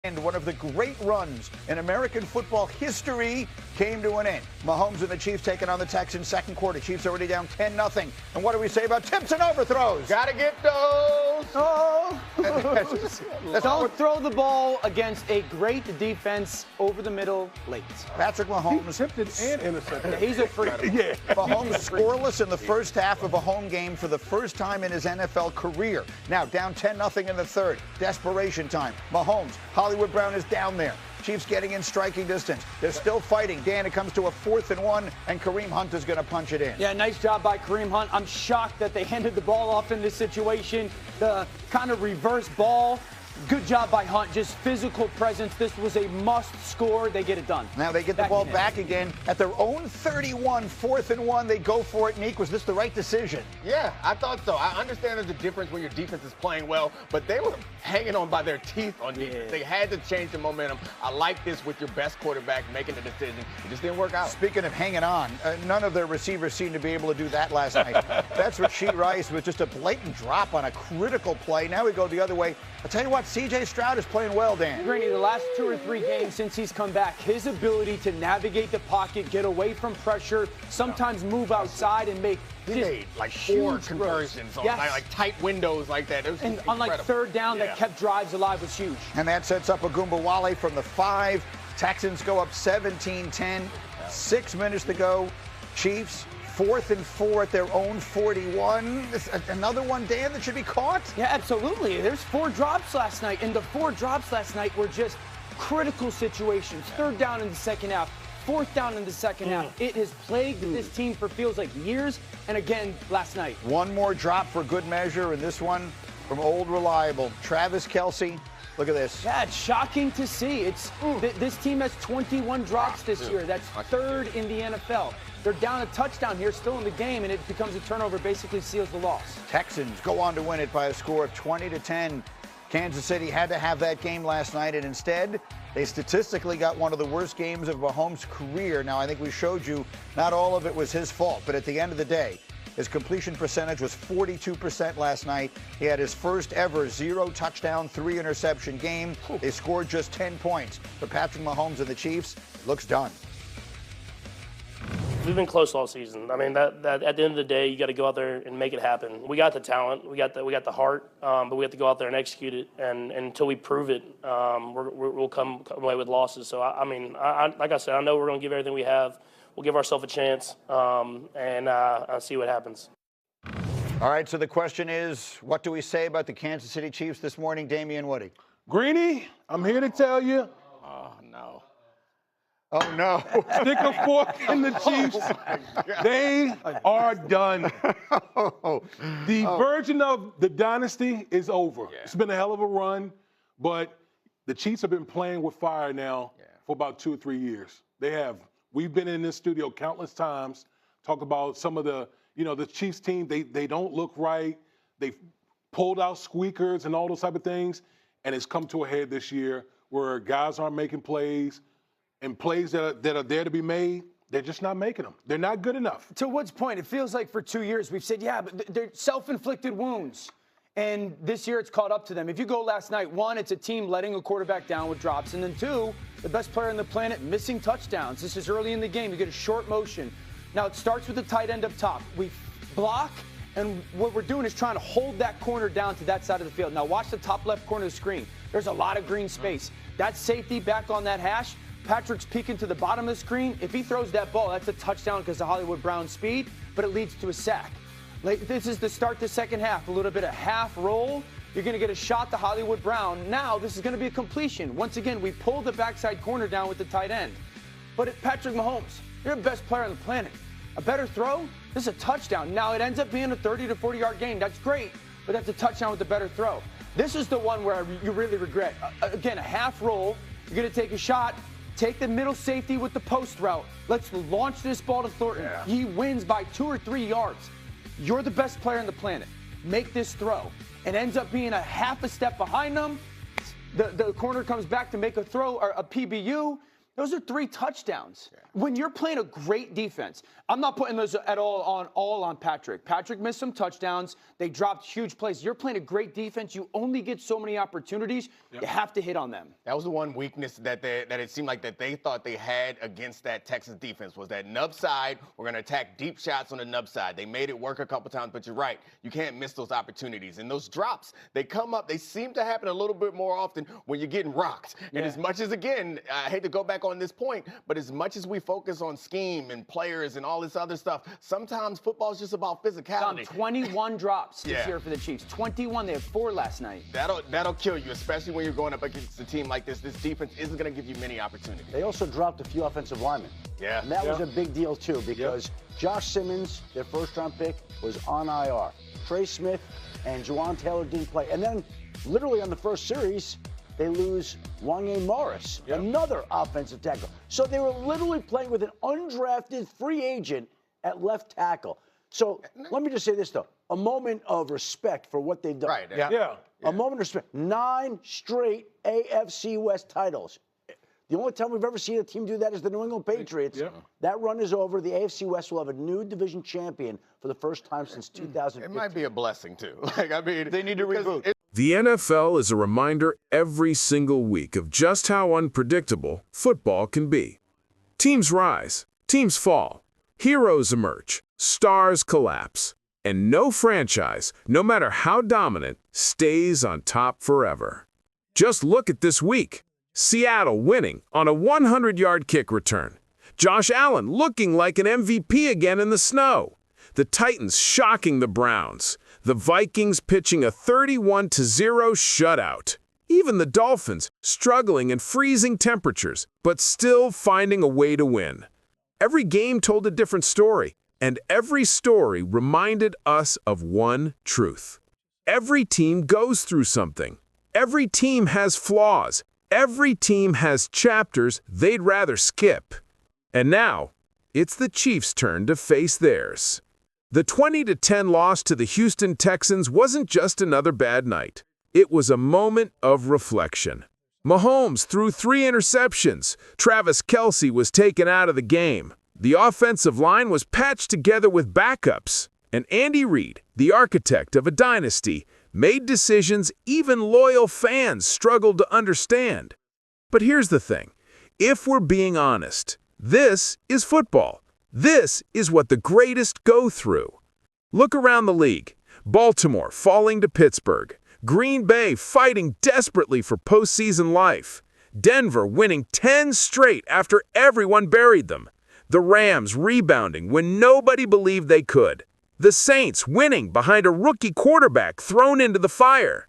And one of the great runs in American football history came to an end. Mahomes and the Chiefs taking on the Texans second quarter. Chiefs already down 10-0. And what do we say about tips and overthrows? Gotta get those. Oh. Don't throw the ball against a great defense over the middle late. Patrick Mahomes. Intercepted and intercepted. He's a freak. Yeah. Mahomes scoreless in the first half of a home game for the first time in his NFL career. Now down 10-0 in the third. Desperation time. Mahomes, Hollywood Brown is down there. Chiefs getting in striking distance. They're still fighting. Dan, it comes to a 4th and 1, and Kareem Hunt is going to punch it in. Yeah, nice job by Kareem Hunt. I'm shocked that they handed the ball off in this situation. The kind of reverse ball. Good job by Hunt. Just physical presence. This was a must score. They get it done. Now they get the ball back again at their own 31, 4th and 1. They go for it. Neek, was this the right decision? Yeah, I thought so. I understand there's a difference when your defense is playing well, but they were hanging on by their teeth on defense. Yeah. They had to change the momentum. I like this with your best quarterback making the decision. It just didn't work out. Speaking of hanging on, none of their receivers seemed to be able to do that last night. That's Rashid Rice with just a blatant drop on a critical play. Now we go the other way. I'll tell you what, C.J. Stroud is playing well, Dan. Greeny, the last 2 or 3 games since he's come back, his ability to navigate the pocket, get away from pressure, sometimes move outside and make he made like 4 conversions on like tight windows like that. It was and on like 3rd down that kept drives alive was huge. And that sets up Wale from the 5. Texans go up 17-10. 6 minutes to go. Chiefs 4th and 4 at their own 41. Another one, Dan, that should be caught? Yeah, absolutely. There's 4 drops last night, and the 4 drops last night were just critical situations. 3rd down in the second half, 4th down in the second half. It has plagued this team for feels like years, and again last night. One more drop for good measure, and this one from old reliable Travis Kelce. Look at this. Yeah, it's shocking to see. It's this team has 21 drops this year. That's 3rd in the NFL. They're down a touchdown here, still in the game, and it becomes a turnover, basically seals the loss. Texans go on to win it by a score of 20-10. Kansas City had to have that game last night, and instead, they statistically got one of the worst games of Mahomes' career. Now, I think we showed you not all of it was his fault, but at the end of the day, his completion percentage was 42% last night. He had his first ever 0 touchdown, 3 interception game. They scored just 10 points. But Patrick Mahomes and the Chiefs, looks done. We've been close all season. I mean, that at the end of the day, you got to go out there and make it happen. We got the talent, we got the heart, but we have to go out there and execute it. And until we prove it, we'll come away with losses. So I mean, like I said, I know we're going to give everything we have. We'll give ourselves a chance and see what happens. All right, so the question is, what do we say about the Kansas City Chiefs this morning, Damian Woody? Greeny, I'm here to tell you. Oh, no. Oh, no. Stick a fork in the Chiefs. They are done. The version of the dynasty is over. Yeah. It's been a hell of a run, but the Chiefs have been playing with fire now for about 2 or 3 years. They have. We've been in this studio countless times, talk about some of the, the Chiefs team, they don't look right. They've pulled out squeakers and all those type of things, and it's come to a head this year where guys aren't making plays, and plays that are there to be made, they're just not making them. They're not good enough. To Wood's point, it feels like for 2 years we've said, yeah, but they're self-inflicted wounds. And this year it's caught up to them. If you go last night, 1, it's a team letting a quarterback down with drops. And then 2, the best player on the planet missing touchdowns. This is early in the game. You get a short motion. Now it starts with the tight end up top. We block, and what we're doing is trying to hold that corner down to that side of the field. Now watch the top left corner of the screen. There's a lot of green space. That safety back on that hash. Patrick's peeking to the bottom of the screen. If he throws that ball, that's a touchdown because of Hollywood Brown's speed, but it leads to a sack. This is the start the second half, a little bit of half roll. You're going to get a shot to Hollywood Brown. Now this is going to be a completion. Once again, we pull the backside corner down with the tight end. But Patrick Mahomes, you're the best player on the planet. A better throw, this is a touchdown. Now it ends up being a 30 to 40-yard gain. That's great, but that's a touchdown with a better throw. This is the one where you really regret. Again, a half roll. You're going to take a shot. Take the middle safety with the post route. Let's launch this ball to Thornton. Yeah. He wins by 2 or 3 yards. You're the best player on the planet. Make this throw. It ends up being a half a step behind them. The corner comes back to make a throw or a PBU. Those are 3 touchdowns. When you're playing a great defense, I'm not putting those at all on Patrick. Patrick missed some touchdowns. They dropped huge plays. You're playing a great defense. You only get so many opportunities. You have to hit on them. That was the one weakness that it seemed like that they thought they had against that Texas defense was that nub side. We're going to attack deep shots on the nub side. They made it work a couple times, but you're right. You can't miss those opportunities. And those drops, they come up. They seem to happen a little bit more often when you're getting rocked. And as much as, again, I hate to go back on this point, but as much as we focus on scheme and players and all this other stuff, sometimes football is just about physicality. 21 drops this year for the Chiefs. 21. They had 4 last night. That'll kill you, especially when you're going up against a team like this. This defense isn't going to give you many opportunities. They also dropped a few offensive linemen. Yeah. And that was a big deal, too, because Josh Simmons, their first-round pick, was on IR. Trey Smith and Juwan Taylor didn't play. And then, literally on the first series, they lose Wanye Morris, another offensive tackle. So they were literally playing with an undrafted free agent at left tackle. So let me just say this, though. A moment of respect for what they've done. Right. A moment of respect. 9 straight AFC West titles. The only time we've ever seen a team do that is the New England Patriots. That run is over. The AFC West will have a new division champion for the first time since 2015. It might be a blessing, too. They need to reboot. The NFL is a reminder every single week of just how unpredictable football can be. Teams rise, teams fall, heroes emerge, stars collapse, and no franchise, no matter how dominant, stays on top forever. Just look at this week. Seattle winning on a 100-yard kick return. Josh Allen looking like an MVP again in the snow. The Titans shocking the Browns. The Vikings pitching a 31-0 shutout. Even the Dolphins struggling in freezing temperatures, but still finding a way to win. Every game told a different story, and every story reminded us of one truth. Every team goes through something. Every team has flaws. Every team has chapters they'd rather skip. And now, it's the Chiefs' turn to face theirs. The 20-10 loss to the Houston Texans wasn't just another bad night. It was a moment of reflection. Mahomes threw 3 interceptions. Travis Kelce was taken out of the game. The offensive line was patched together with backups. And Andy Reid, the architect of a dynasty, made decisions even loyal fans struggled to understand. But here's the thing. If we're being honest, this is football. This is what the greatest go through. Look around the league. Baltimore falling to Pittsburgh. Green Bay fighting desperately for postseason life. Denver winning 10 straight after everyone buried them. The Rams rebounding when nobody believed they could. The Saints winning behind a rookie quarterback thrown into the fire.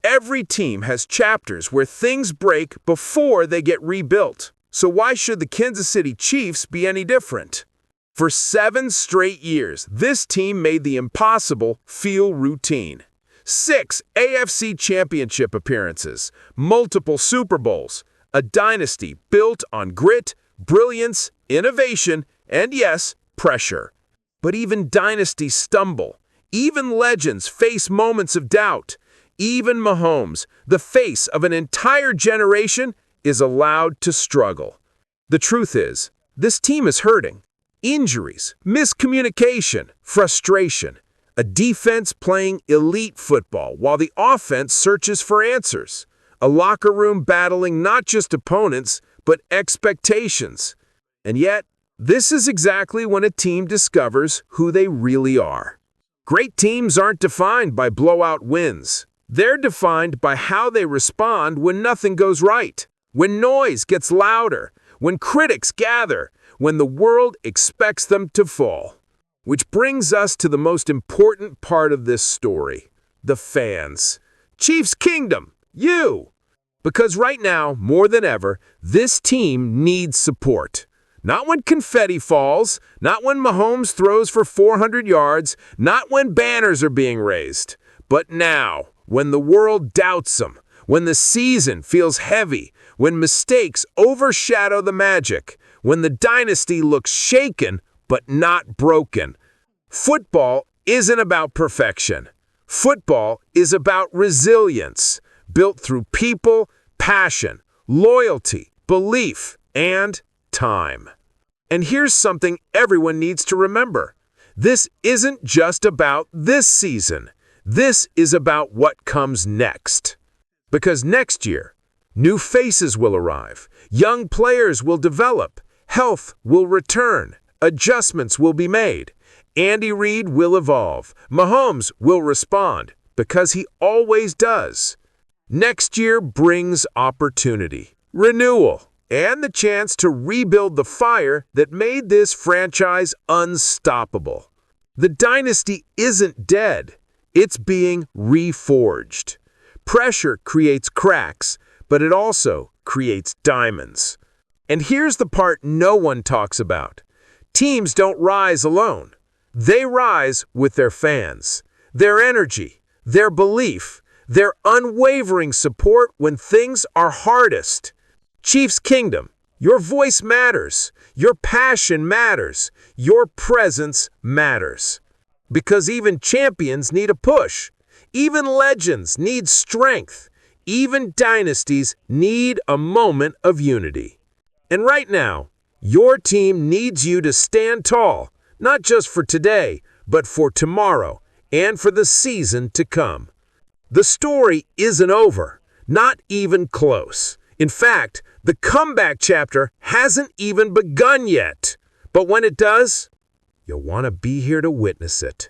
Every team has chapters where things break before they get rebuilt. So why should the Kansas City Chiefs be any different? For 7 straight years, this team made the impossible feel routine. 6 AFC Championship appearances, multiple Super Bowls, a dynasty built on grit, brilliance, innovation, and yes, pressure. But even dynasties stumble. Even legends face moments of doubt. Even Mahomes, the face of an entire generation, is allowed to struggle. The truth is, this team is hurting. Injuries, miscommunication, frustration. A defense playing elite football while the offense searches for answers. A locker room battling not just opponents, but expectations. And yet, this is exactly when a team discovers who they really are. Great teams aren't defined by blowout wins. They're defined by how they respond when nothing goes right, when noise gets louder, when critics gather, when the world expects them to fall. Which brings us to the most important part of this story, the fans. Chiefs Kingdom, you! Because right now, more than ever, this team needs support. Not when confetti falls, not when Mahomes throws for 400 yards, not when banners are being raised, but now, when the world doubts them, when the season feels heavy, when mistakes overshadow the magic, when the dynasty looks shaken but not broken. Football isn't about perfection. Football is about resilience, built through people, passion, loyalty, belief, and time. And here's something everyone needs to remember. This isn't just about this season. This is about what comes next. Because next year, new faces will arrive, young players will develop, health will return, adjustments will be made. Andy Reid will evolve. Mahomes will respond, because he always does. Next year brings opportunity, renewal, and the chance to rebuild the fire that made this franchise unstoppable. The dynasty isn't dead. It's being reforged. Pressure creates cracks, but it also creates diamonds. And here's the part no one talks about. Teams don't rise alone. They rise with their fans, their energy, their belief, their unwavering support when things are hardest. Chiefs Kingdom, your voice matters, your passion matters, your presence matters. Because even champions need a push. Even legends need strength. Even dynasties need a moment of unity. And right now, your team needs you to stand tall, not just for today, but for tomorrow and for the season to come. The story isn't over, not even close. In fact, the comeback chapter hasn't even begun yet. But when it does, you'll want to be here to witness it.